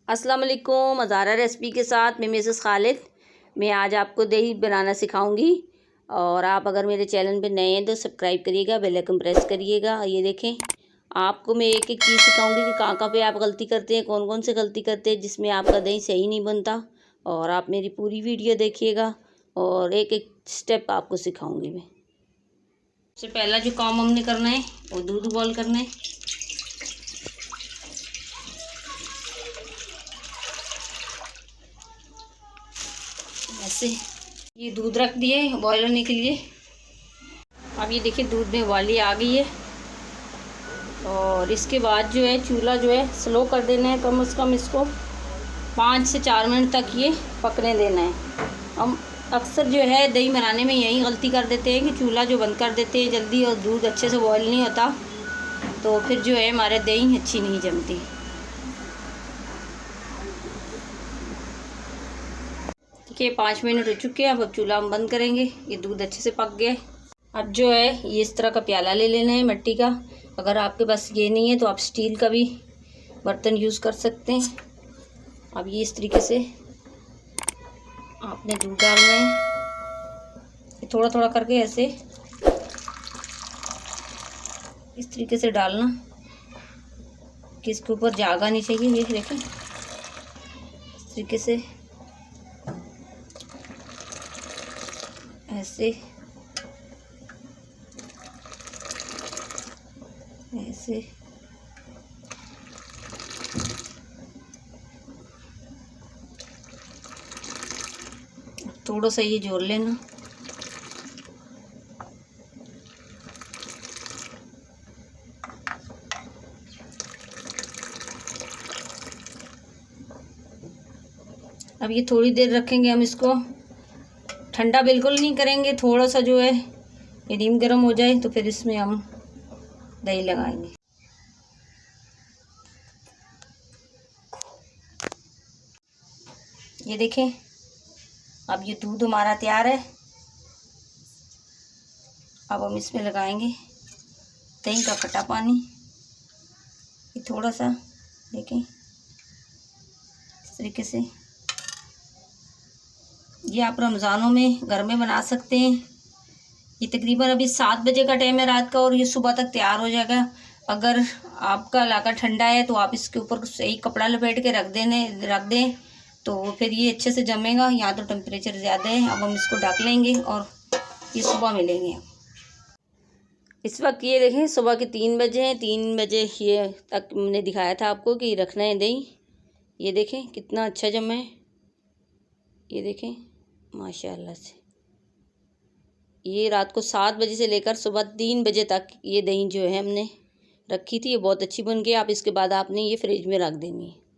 अस्सलाम वालेकुम। अज़ारा रेसिपी के साथ मैं मिसेस खालिद। मैं आज आपको दही बनाना सिखाऊंगी और आप अगर मेरे चैनल पे नए हैं तो सब्सक्राइब करिएगा, बेल आइकन प्रेस करिएगा। ये देखें, आपको मैं एक एक चीज़ सिखाऊंगी कि कहाँ कहाँ पे आप गलती करते हैं, कौन कौन से गलती करते हैं जिसमें आपका दही सही नहीं बनता। और आप मेरी पूरी वीडियो देखिएगा और एक एक स्टेप आपको सिखाऊँगी मैं। सबसे पहला जो काम हमने करना है वो दूध बॉयल करना है। ऐसे ये दूध रख दिए बॉयल होने के लिए। अब ये देखिए दूध में उबाली आ गई है और इसके बाद जो है चूल्हा जो है स्लो कर देना है। कम से कम इसको 5 से 4 मिनट तक ये पकने देना है। हम अक्सर जो है दही बनाने में यही गलती कर देते हैं कि चूल्हा जो बंद कर देते हैं जल्दी और दूध अच्छे से बॉयल नहीं होता, तो फिर जो है हमारे दही अच्छी नहीं जमती। ठीक है, 5 मिनट हो चुके हैं। अब चूल्हा हम बंद करेंगे। ये दूध अच्छे से पक गया है। अब जो है ये इस तरह का प्याला ले लेना है मिट्टी का। अगर आपके पास ये नहीं है तो आप स्टील का भी बर्तन यूज़ कर सकते हैं। अब ये इस तरीके से आपने दूध डालना है, थोड़ा थोड़ा करके ऐसे इस तरीके से डालना कि इसके ऊपर जागा नहीं चाहिए। ये देखें इस तरीके से ऐसे ऐसे थोड़ा सा ये जोड़ लेना। अब ये थोड़ी देर रखेंगे हम इसको। ठंडा बिल्कुल नहीं करेंगे, थोड़ा सा जो है ये नीम गर्म हो जाए तो फिर इसमें हम दही लगाएंगे। ये देखें, अब ये दूध हमारा तैयार है। अब हम इसमें लगाएंगे दही का खट्टा पानी। ये थोड़ा सा देखें इस तरीके से। ये आप रमज़ानों में घर में बना सकते हैं। ये तकरीबन अभी 7 बजे का टाइम है रात का और ये सुबह तक तैयार हो जाएगा। अगर आपका इलाका ठंडा है तो आप इसके ऊपर सही कपड़ा लपेट के रख दें तो फिर ये अच्छे से जमेगा। यहाँ तो टेम्परेचर ज़्यादा है। अब हम इसको ढक लेंगे और ये सुबह मिलेंगे। इस वक्त ये देखें सुबह के 3 बजे हैं। 3 बजे ये तक मैंने दिखाया था आपको कि रखना है दही। ये देखें कितना अच्छा जमा है। ये देखें माशाल्लाह से। ये रात को 7 बजे से लेकर सुबह 3 बजे तक ये दही जो है हमने रखी थी, ये बहुत अच्छी बन गई। आप इसके बाद आपने ये फ्रिज में रख देनी है।